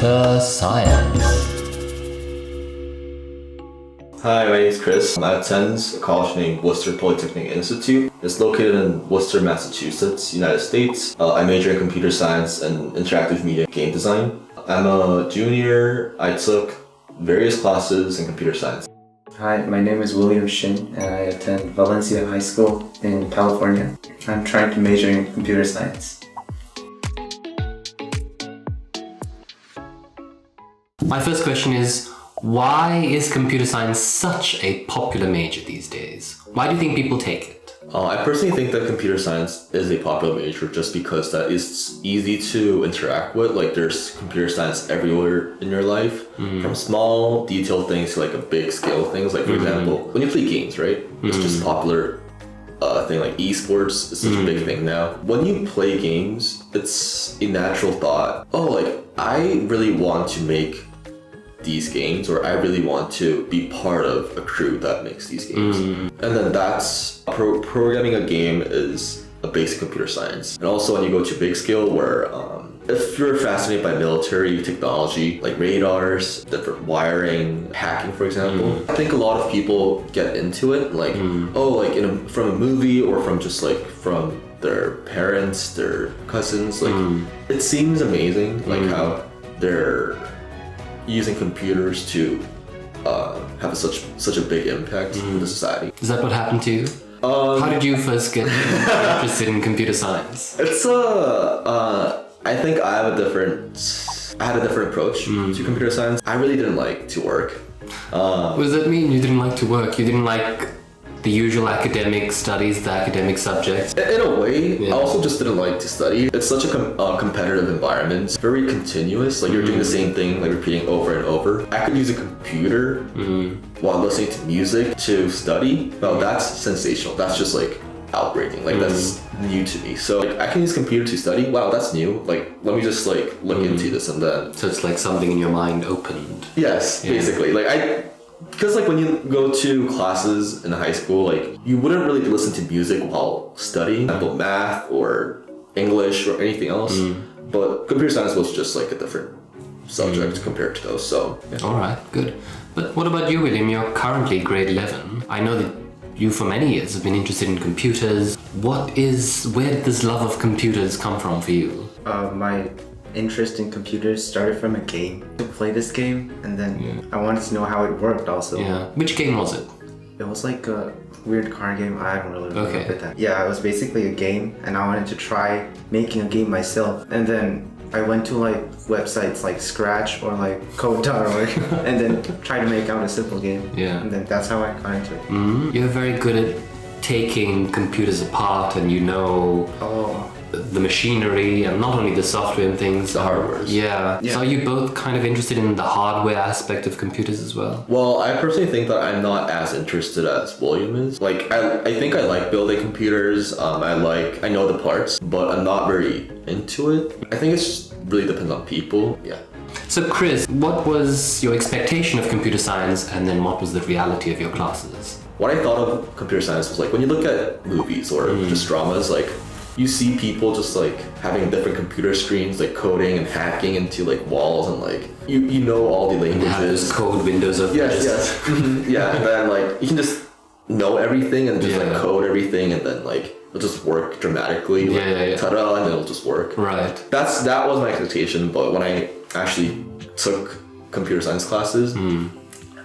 Computer Science. Hi, my name is Chris. I attend a college named Worcester Polytechnic Institute. It's located in Worcester, Massachusetts, United States. I major in computer science and interactive media game design. I'm a junior. I took various classes in computer science. Hi, my name is William Shin and I attend Valencia High School in California. I'm trying to major in computer science. My first question is, why is computer science such a popular major these days? Why do you think people take it? I personally think that computer science is a popular major just because that is easy to interact with. Like, there's computer science everywhere in your life, from small detailed things to like a big scale things. Like, for example, when you play games, right? It's just a popular thing. Like esports is such a big thing now. When you play games, it's a natural thought. Oh, like I really want to make these games, or I really want to be part of a crew that makes these games. And then that's programming a game is a basic computer science. And also when you go to big scale, where if you're fascinated by military technology, like radars, different wiring, hacking, for example, I think a lot of people get into it, like from a movie or from just like from their parents, their cousins. Like it seems amazing, like how they're using computers to have such a big impact in the society. Is that what happened to you? How did you first get interested in computer science? It's I think I had a different approach to computer science. I really didn't like to work. What does that mean? You didn't like to work? You didn't like the usual academic studies, the academic subjects? In a way, I also just didn't like to study. It's such a competitive environment. It's very continuous. Like you're doing the same thing, like repeating over and over. I could use a computer while listening to music to study. Well, that's sensational. That's just like outbreaking. Like that's new to me. So like, I can use computer to study. Wow, that's new. Like let me just like look into this and then. So it's like something in your mind opened. Yes, basically. Because like when you go to classes in high school, like you wouldn't really listen to music while studying, for example, math or English or anything else. But computer science was just like a different subject compared to those. So yeah. All right, good. But what about you, William? You're currently grade 11. I know that you for many years have been interested in computers. Where did this love of computers come from for you? My interest in computers started from a game. To play this game, and then I wanted to know how it worked also. Yeah. Which game was it? It was like a weird card game. I don't really remember Okay. that. Yeah, it was basically a game, and I wanted to try making a game myself. And then I went to like websites like Scratch or like Code.org and then try to make out a simple game. Yeah. And then that's how I got into it. You're very good at taking computers apart, and you know the machinery and not only the software and things. The hardware. Yeah. So are you both kind of interested in the hardware aspect of computers as well? Well, I personally think that I'm not as interested as William is. Like, I think I like building computers. I know the parts, but I'm not very into it. I think it's just really depends on people. Yeah. So Chris, what was your expectation of computer science, and then what was the reality of your classes? What I thought of computer science was like when you look at movies or just dramas, like you see people just like having different computer screens, like coding and hacking into like walls, and like you know all the languages. Code windows open. Yes. Yeah, and then like you can just know everything and just like code everything, and then like it'll just work dramatically. Like, ta-da, and then it'll just work. Right. That was my expectation, but when I actually took computer science classes,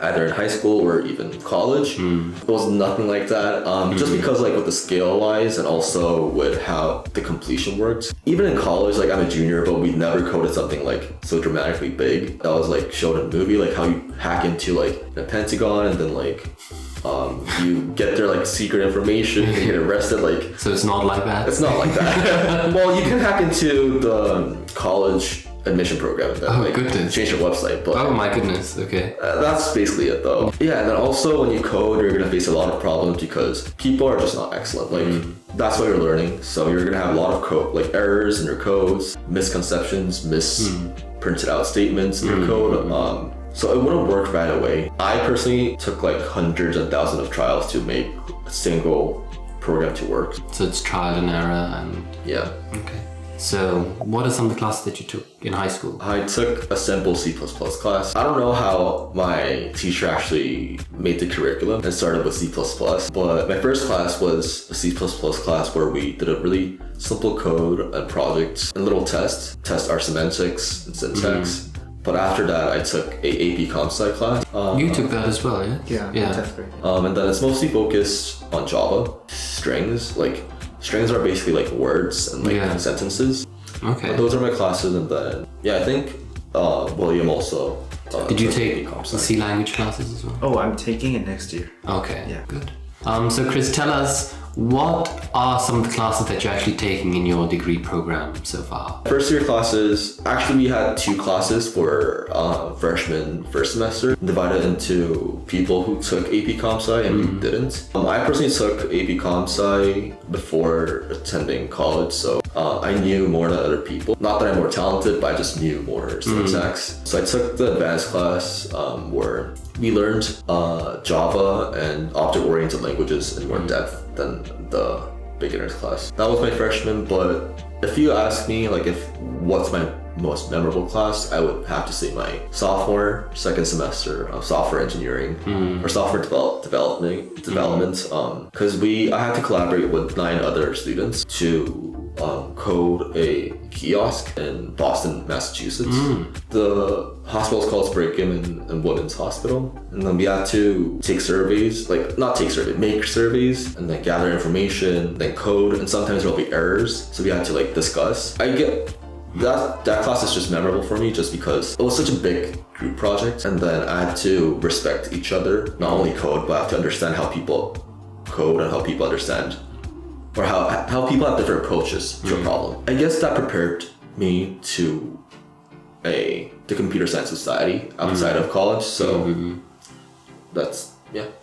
either in high school or even college, it was nothing like that. Just because like with the scale wise and also with how the completion works. Even in college, like I'm a junior, but we never coded something like so dramatically big. That was like showed in a movie, like how you hack into like the Pentagon and then like you get their like secret information and you get arrested. Like so it's not like that? It's not like that. Well, you can hack into the college admission program and then change your website. But oh my goodness, okay. That's basically it though. Yeah, and then also when you code, you're gonna face a lot of problems because people are just not excellent. Like that's what you're learning. So you're gonna have a lot of code, like errors in your codes, misconceptions, misprinted out statements in your code. So it wouldn't work right away. I personally took like hundreds and thousands of trials to make a single program to work. So it's trial and error and... Yeah. Okay. So, what are some of the classes that you took in high school? I took a simple C++ class. I don't know how my teacher actually made the curriculum and started with C++, but my first class was a C++ class where we did a really simple code and project and little test our semantics and syntax. But after that, I took a AP Comp Sci class. You took that as well, yeah? Yeah, that's great. And then it's mostly focused on Java. Strings are basically like words and like sentences. Okay. But those are my classes, and then I think William also. Did you took take AP Comp the Sci. C language classes as well? Oh, I'm taking it next year. Okay, Yeah. good. So Chris, tell us, what are some of the classes that you're actually taking in your degree program so far? First year classes, actually we had 2 classes for freshman first semester, divided into people who took AP Comp Sci and who didn't. I personally took AP Comp Sci before attending college, so I knew more than other people. Not that I'm more talented, but I just knew more syntax. So I took the advanced class where we learned Java and object-oriented languages in more depth than the beginners class. That was my freshman, but if you ask me what's my most memorable class, I would have to say my sophomore second semester of software engineering or software development because I had to collaborate with 9 other students to code a kiosk in Boston, Massachusetts. The hospital is called Brigham and Women's Hospital, and then we had to take surveys, make surveys, and then gather information, then code, and sometimes there'll be errors, so we had to discuss. I get that class is just memorable for me just because it was such a big group project, and then I had to respect each other, not only code, but I have to understand how people code and how people understand or how people have different approaches to a problem. I guess that prepared me to the computer science society outside of college, so that's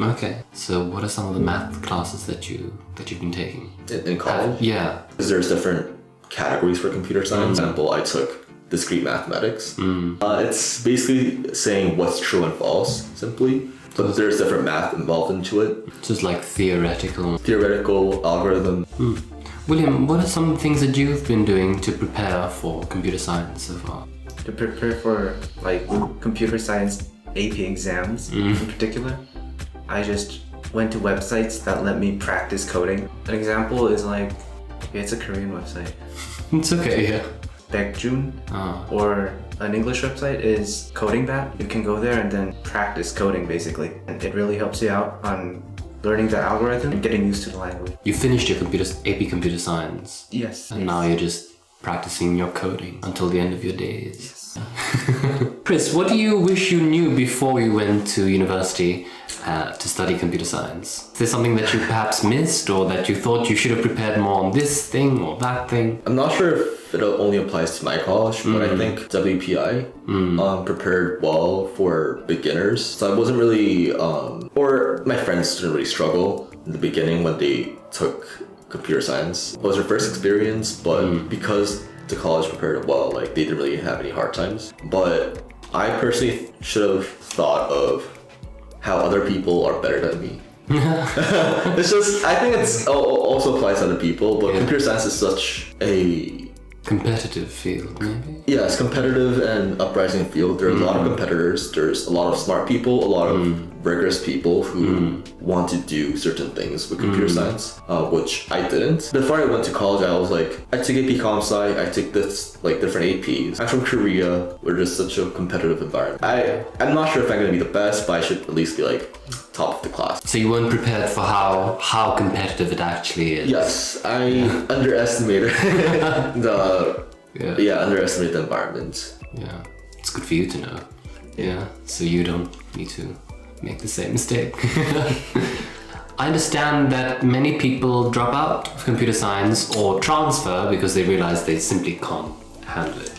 Okay, so what are some of the math classes that you've been taking? in college. Yeah. Because there's different categories for computer science. For example, I took discrete mathematics. It's basically saying what's true and false, simply. But there's different math involved into it. Just like theoretical. Theoretical algorithm. William, what are some things that you've been doing to prepare for computer science so far? To prepare for computer science AP exams in particular, I just went to websites that let me practice coding. An example is it's a Korean website, It's okay, yeah. Baekjun, or an English website is CodingBat. You can go there and then practice coding basically, and it really helps you out on learning the algorithm and getting used to the language. You finished your AP computer science, Yes. and now you're just practicing your coding until the end of your days. Chris, what do you wish you knew before you went to university to study computer science? Is there something that you perhaps missed, or that you thought you should have prepared more on this thing or that thing? I'm not sure if it only applies to my college, but I think WPI prepared well for beginners. So I wasn't really, or my friends didn't really struggle in the beginning when they took computer science. It was their first experience, but because the college prepared it well, they didn't really have any hard times. But I personally should have thought of how other people are better than me. It's just, I think it's also applies to other people, but computer science is such a competitive field, maybe? Yeah, it's competitive and uprising field. There are a lot of competitors. There's a lot of smart people, a lot of rigorous people who want to do certain things with computer science, which I didn't. Before I went to college, I was I took AP Comp Sci, I took this different APs. I'm from Korea, where there's such a competitive environment. I'm not sure if I'm gonna be the best, but I should at least be top of the class. So you weren't prepared for how competitive it actually is? Yes, I underestimated underestimated the environment. Yeah, it's good for you to know. Yeah, so you don't need to make the same mistake. I understand that many people drop out of computer science or transfer because they realize they simply can't handle it.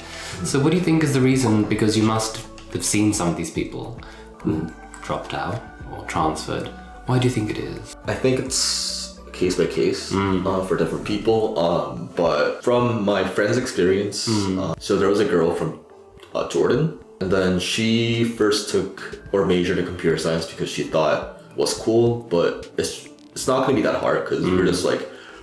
So what do you think is the reason? Because you must have seen some of these people who dropped out or transferred. Why do you think it is? I think it's case by case for different people. But from my friend's experience, so there was a girl from Jordan, and then she first took or majored in computer science because she thought it was cool, but it's not going to be that hard because we're just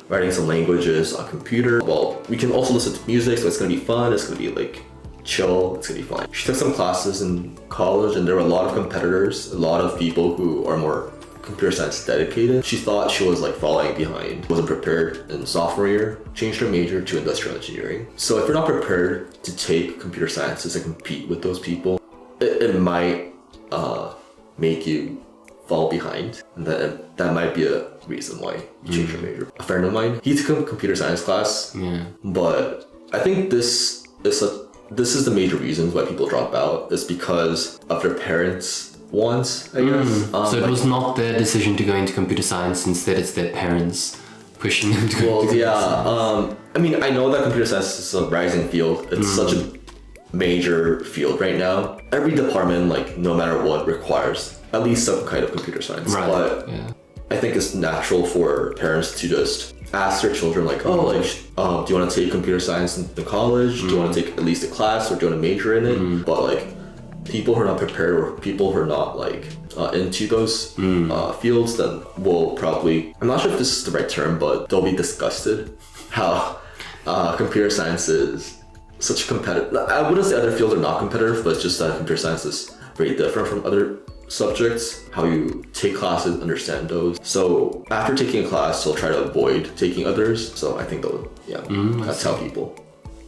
writing some languages on computer. Well, we can also listen to music, so it's gonna be fun. It's gonna be like chill. It's gonna be fun. She took some classes in college, and there were a lot of competitors, a lot of people who are more computer science dedicated. She thought she was like falling behind, wasn't prepared in sophomore year, changed her major to industrial engineering. So if you're not prepared to take computer sciences and compete with those people, it might make you fall behind, and that might be a reason why you change your major. A friend of mine, he took a computer science class, but I think this is the major reasons why people drop out, is because of their parents' wants, I guess. So it was not their decision to go into computer science, instead it's their parents pushing them to go into computer science. I mean, I know that computer science is a rising field. It's such a major field right now. Every department, like no matter what, requires at least some kind of computer science. Right. But I think it's natural for parents to just ask their children like, do you want to take computer science in the college? Do you want to take at least a class, or do you want to major in it? But like, people who are not prepared, or people who are not like into those fields, then will probably, I'm not sure if this is the right term, but they'll be disgusted how computer science is such competitive. I wouldn't say other fields are not competitive, but it's just that computer science is very different from other subjects, how you take classes, understand those. So after taking a class, they'll try to avoid taking others. So I think that's how people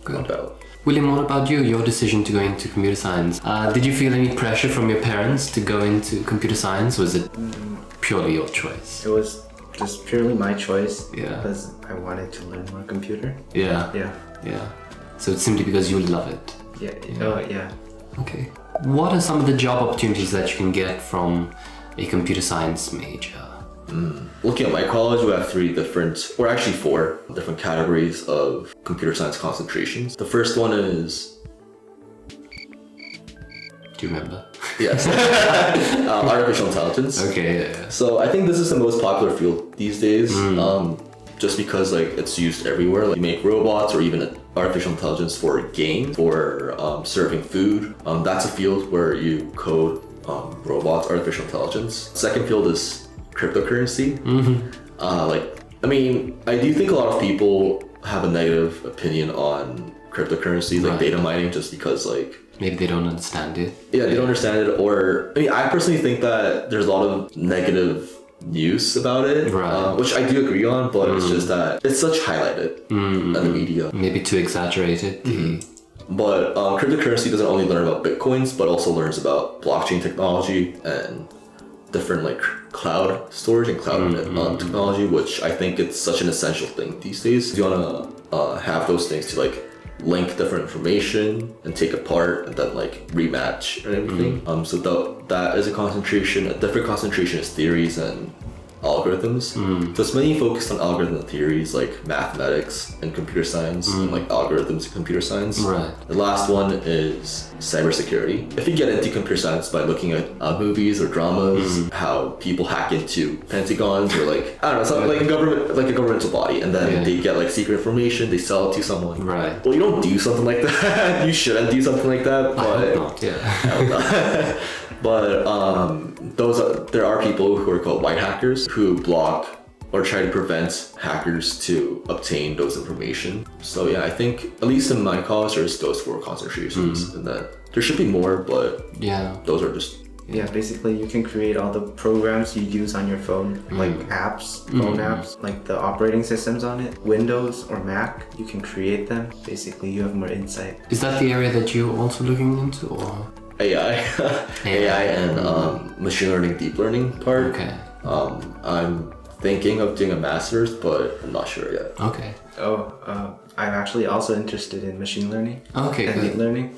drop out. William, what about you? Your decision to go into computer science. Did you feel any pressure from your parents to go into computer science? Was it purely your choice? It was just purely my choice. Yeah. Because I wanted to learn more computer. Yeah. So it's simply because you love it. Yeah. Okay. What are some of the job opportunities that you can get from a computer science major? Looking at my college, we have 4 different categories of computer science concentrations. The first one is... Do you remember? Yes. Artificial intelligence. Okay, yeah. So I think this is the most popular field these days, just because like it's used everywhere. Like you make robots, or even artificial intelligence for games, for serving food. That's a field where you code robots, artificial intelligence. Second field is cryptocurrency. I do think a lot of people have a negative opinion on cryptocurrency, like data mining, just because like maybe they don't understand it. Yeah, they don't understand it, or I personally think that there's a lot of negative news about it, which I do agree on, but it's just that it's such highlighted in the media. Maybe too exaggerated. But cryptocurrency doesn't only learn about bitcoins, but also learns about blockchain technology and different like cloud storage and cloud technology, which I think it's such an essential thing these days. You want to have those things to like link different information and take apart and then like rematch and everything. So that is a concentration. A different concentration is theories and algorithms. So it's mainly focused on algorithm theories like mathematics and computer science, and like algorithms and computer science. The last one is cybersecurity. If you get into computer science by looking at movies or dramas, how people hack into pentagons, or like I don't know, something like a governmental body, and then they get like secret information, they sell it to someone. Well, you don't do something like that. You shouldn't do something like that. But I hope not. But there are people who are called white hackers who block or try to prevent hackers to obtain those information. So yeah, I think at least in my college there's those 4 concentrations, and that there should be more, but those are just basically you can create all the programs you use on your phone, like apps, phone apps, like the operating systems on it, Windows or Mac, you can create them. Basically you have more insight. Is that the area that you're also looking into, or? AI and machine learning, deep learning part. I'm thinking of doing a master's, but I'm not sure yet. I'm actually also interested in machine learning and deep learning.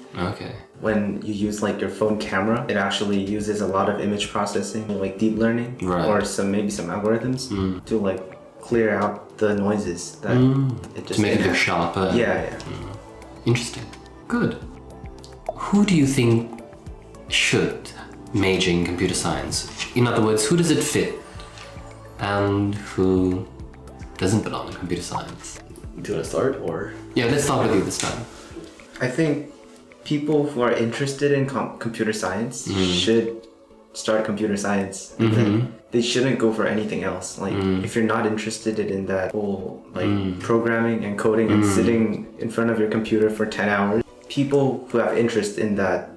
When you use like your phone camera, it actually uses a lot of image processing, like deep learning, or maybe some algorithms to like clear out the noises that it just to make it look sharper. Interesting. Good. Who do you think should major in computer science? In other words, who does it fit, and who doesn't belong in computer science? Do you want to start, or? Yeah, let's start with you this time. I think people who are interested in computer science should start computer science. And then they shouldn't go for anything else. Like if you're not interested in that whole like programming and coding and sitting in front of your computer for 10 hours, people who have interest in that,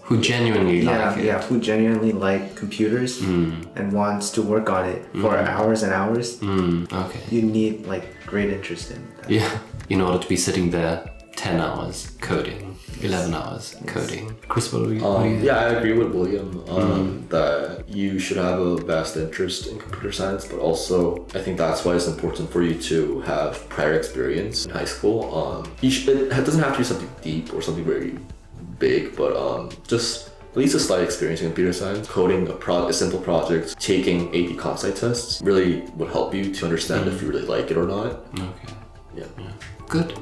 who genuinely like it. who genuinely like computers and wants to work on it for hours and hours, Okay. you need like great interest in that. Yeah, in order to be sitting there 10 hours coding, 11 hours coding. Chris, what do you think? Yeah, I agree with William that you should have a vast interest in computer science, but also I think that's why it's important for you to have prior experience in high school. It doesn't have to be something deep or something very big, but just at least a slight experience in computer science. Coding a simple project, taking AP Comp Sci tests really would help you to understand if you really like it or not. Okay. Yeah. Good.